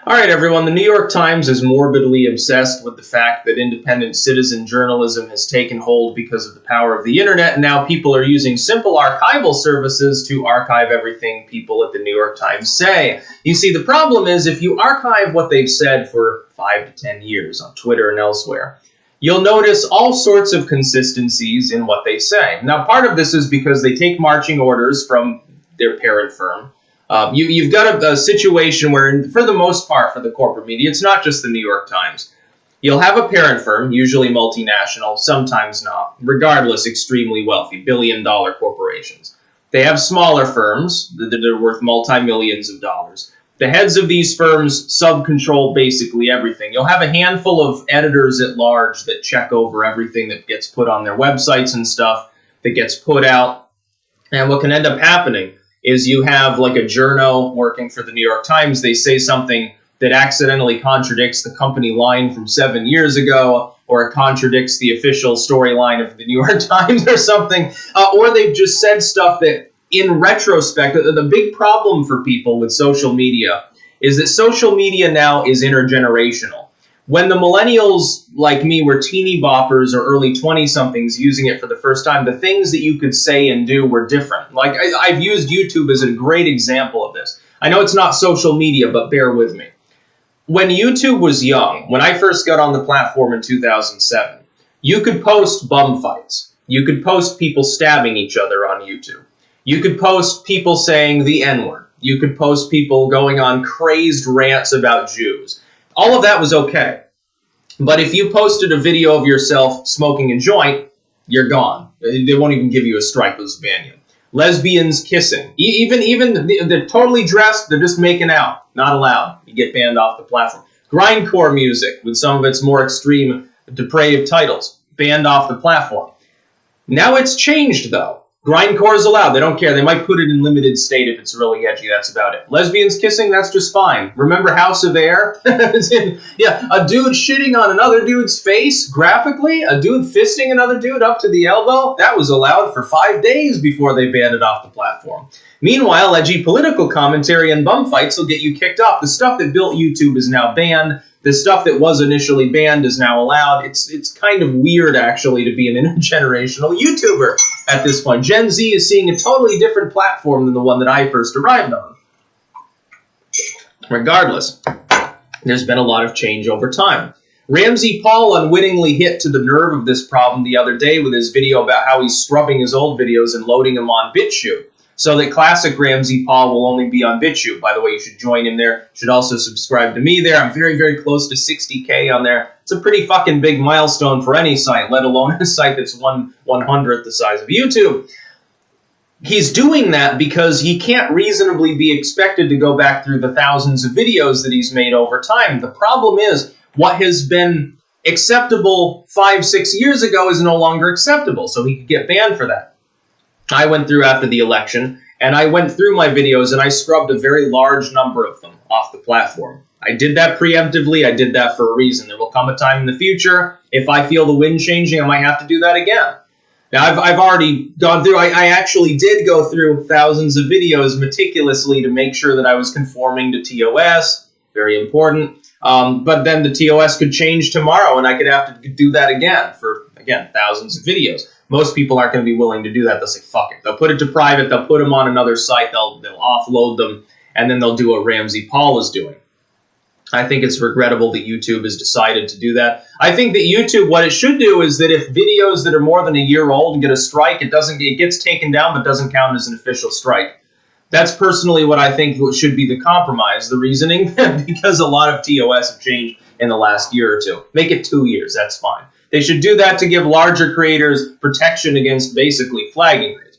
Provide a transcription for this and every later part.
All right, everyone. The New York Times is morbidly obsessed with the fact that independent citizen journalism has taken hold because of the power of the internet, and now people are using simple archival services to archive everything people at the New York Times say. You see, the problem is if you archive what they've said for 5 to 10 years on Twitter and elsewhere, you'll notice all sorts of consistencies in what they say. Now, part of this is because they take marching orders from their parent firm. You've got a situation where, for the most part, for the corporate media, it's not just the New York Times. You'll have a parent firm, usually multinational, sometimes not, regardless, extremely wealthy, billion-dollar corporations. They have smaller firms that are worth multi-millions of dollars. The heads of these firms sub-control basically everything. You'll have a handful of editors at large that check over everything that gets put on their websites and stuff that gets put out. And what can end up happening is you have like a journo working for the New York Times. They say something that accidentally contradicts the company line from 7 years ago, or it contradicts the official storyline of the New York Times or something, or they've just said stuff that, in retrospect, the big problem for people with social media is that social media now is intergenerational. When the millennials like me were teeny boppers or early 20-somethings using it for the first time, the things that you could say and do were different. Like, I've used YouTube as a great example of this. I know it's not social media, but bear with me. When YouTube was young, when I first got on the platform in 2007, you could post bum fights. You could post people stabbing each other on YouTube. You could post people saying the N-word. You could post people going on crazed rants about Jews. All of that was okay. But if you posted a video of yourself smoking a joint, you're gone. They won't even give you a strike. They'll ban you. Lesbians kissing. Even they're totally dressed. They're just making out. Not allowed. You get banned off the platform. Grindcore music with some of its more extreme, depraved titles. Banned off the platform. Now it's changed, though. Grindcore is allowed. They don't care. They might put it in limited state if it's really edgy. That's about it. Lesbians kissing, that's just fine. Remember House of Air? Yeah, a dude shitting on another dude's face graphically? A dude fisting another dude up to the elbow? That was allowed for 5 days before they banned it off the platform. Meanwhile, edgy political commentary and bum fights will get you kicked off. The stuff that built YouTube is now banned. The stuff that was initially banned is now allowed. It's kind of weird, actually, to be an intergenerational YouTuber at this point. Gen Z is seeing a totally different platform than the one that I first arrived on. Regardless, there's been a lot of change over time. Ramsey Paul unwittingly hit to the nerve of this problem the other day with his video about how he's scrubbing his old videos and loading them on BitChute, so that classic Ramsey Paul will only be on BitChute. By the way, you should join him there. You should also subscribe to me there. I'm very, very close to 60K on there. It's a pretty fucking big milestone for any site, let alone a site that's 1/100th the size of YouTube. He's doing that because he can't reasonably be expected to go back through the thousands of videos that he's made over time. The problem is, what has been acceptable 5-6 years ago is no longer acceptable, so he could get banned for that. I went through after the election, and I went through my videos, and I scrubbed a very large number of them off the platform. I did that preemptively. I did that for a reason. There will come a time in the future, if I feel the wind changing, I might have to do that again. Now, I've already gone through, I actually did go through thousands of videos meticulously to make sure that I was conforming to TOS, very important. But then the TOS could change tomorrow, and I could have to do that again for, again, thousands of videos. Most people aren't going to be willing to do that. They'll say, fuck it. They'll put it to private. They'll put them on another site. They'll offload them, and then they'll do what Ramsey Paul is doing. I think it's regrettable that YouTube has decided to do that. I think that YouTube, what it should do is that if videos that are more than a year old get a strike, it gets taken down but doesn't count as an official strike. That's personally what I think should be the compromise. The reasoning, because a lot of TOS have changed in the last year or two. Make it 2 years. That's fine. They should do that to give larger creators protection against basically flagging rates.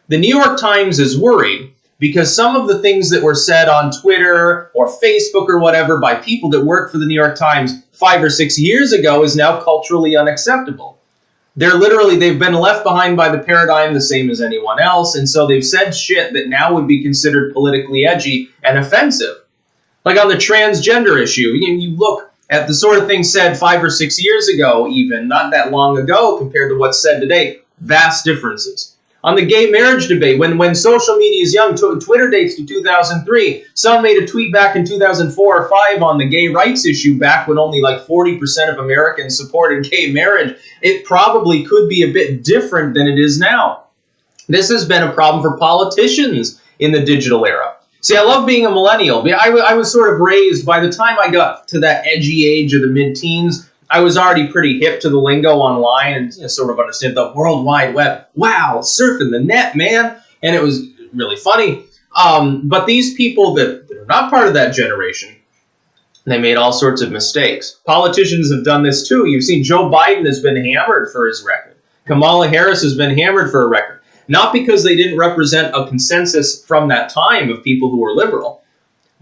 The New York Times is worried because some of the things that were said on Twitter or Facebook or whatever by people that work for the New York Times 5 or 6 years ago is now culturally unacceptable. They've been left behind by the paradigm the same as anyone else, and so they've said shit that now would be considered politically edgy and offensive. Like on the transgender issue, you look at the sort of thing said 5 or 6 years ago, even, not that long ago, compared to what's said today, vast differences. On the gay marriage debate, when social media is young, Twitter dates to 2003. Someone made a tweet back in 2004 or 5 on the gay rights issue back when only like 40% of Americans supported gay marriage. It probably could be a bit different than it is now. This has been a problem for politicians in the digital era. See, I love being a millennial. I was sort of raised, by the time I got to that edgy age of the mid-teens, I was already pretty hip to the lingo online and sort of understand the World Wide Web. Wow, surfing the net, man. And it was really funny. But these people that are not part of that generation, they made all sorts of mistakes. Politicians have done this too. You've seen Joe Biden has been hammered for his record. Kamala Harris has been hammered for a record. Not because they didn't represent a consensus from that time of people who were liberal.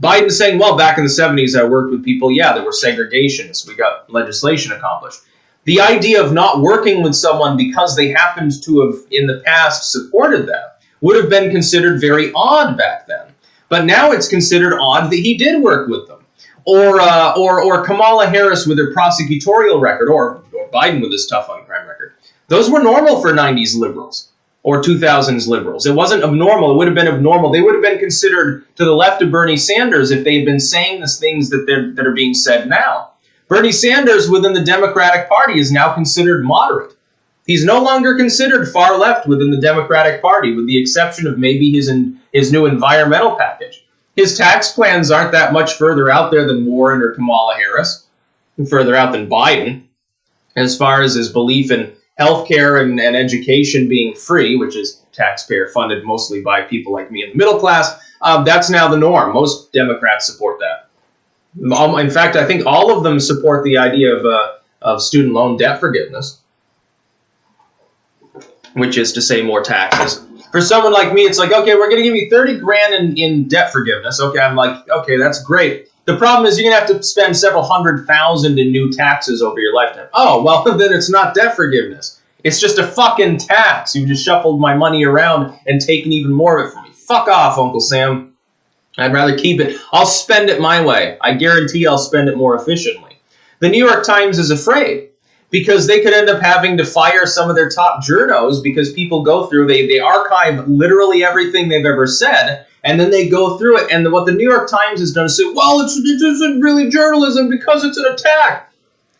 Biden's saying, well, back in the 70s, I worked with people, that were segregationists. We got legislation accomplished. The idea of not working with someone because they happened to have, in the past, supported them would have been considered very odd back then. But now it's considered odd that he did work with them. Or Kamala Harris with her prosecutorial record, or Biden with his tough on crime record. Those were normal for 90s liberals. Or 2000s liberals. It wasn't abnormal. It would have been abnormal. They would have been considered to the left of Bernie Sanders if they had been saying the things that are being said now. Bernie Sanders within the Democratic Party is now considered moderate. He's no longer considered far left within the Democratic Party, with the exception of maybe his new environmental package. His tax plans aren't that much further out there than Warren or Kamala Harris, and further out than Biden, as far as his belief in healthcare and education being free, which is taxpayer funded mostly by people like me in the middle class, that's now the norm. Most Democrats support that. In fact, I think all of them support the idea of student loan debt forgiveness, which is to say more taxes. For someone like me, it's like, okay, we're going to give you 30 grand in debt forgiveness. Okay, I'm like, okay, that's great. The problem is you're going to have to spend several $100,000 in new taxes over your lifetime. Oh, well, then it's not debt forgiveness. It's just a fucking tax. You just shuffled my money around and taken even more of it from me. Fuck off, Uncle Sam. I'd rather keep it. I'll spend it my way. I guarantee I'll spend it more efficiently. The New York Times is afraid because they could end up having to fire some of their top journos because people go through, they archive literally everything they've ever said, and then they go through it, and what the New York Times has done is say, well, it isn't really journalism because it's an attack.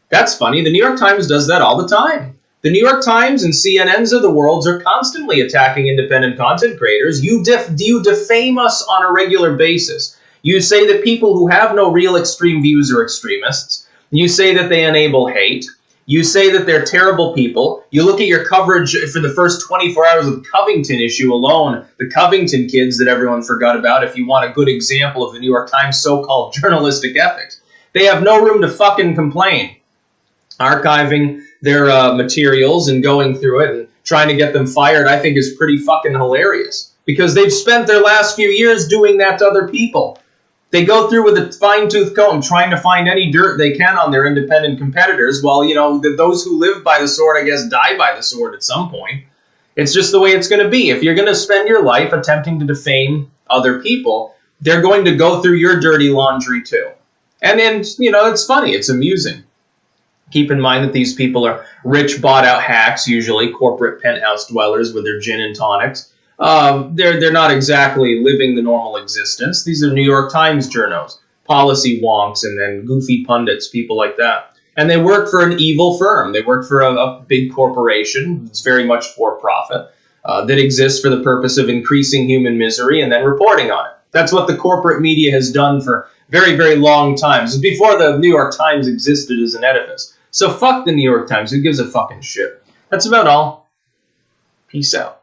That's funny. The New York Times does that all the time. The New York Times and CNNs of the world are constantly attacking independent content creators. You defame us on a regular basis. You say that people who have no real extreme views are extremists. You say that they enable hate. You say that they're terrible people. You look at your coverage for the first 24 hours of the Covington issue alone, the Covington kids that everyone forgot about, if you want a good example of the New York Times so-called journalistic ethics. They have no room to fucking complain. Archiving their materials and going through it and trying to get them fired, I think, is pretty fucking hilarious. Because they've spent their last few years doing that to other people. They go through with a fine-tooth comb trying to find any dirt they can on their independent competitors, while, those who live by the sword, I guess, die by the sword at some point. It's just the way it's going to be. If you're going to spend your life attempting to defame other people, they're going to go through your dirty laundry too. And then, it's funny. It's amusing. Keep in mind that these people are rich, bought-out hacks, usually corporate penthouse dwellers with their gin and tonics. They're not exactly living the normal existence. These are New York Times journos, policy wonks, and then goofy pundits, people like that. And they work for an evil firm. They work for a big corporation that's very much for-profit, that exists for the purpose of increasing human misery and then reporting on it. That's what the corporate media has done for very, very long time. This is before the New York Times existed as an edifice. So fuck the New York Times. Who gives a fucking shit? That's about all. Peace out.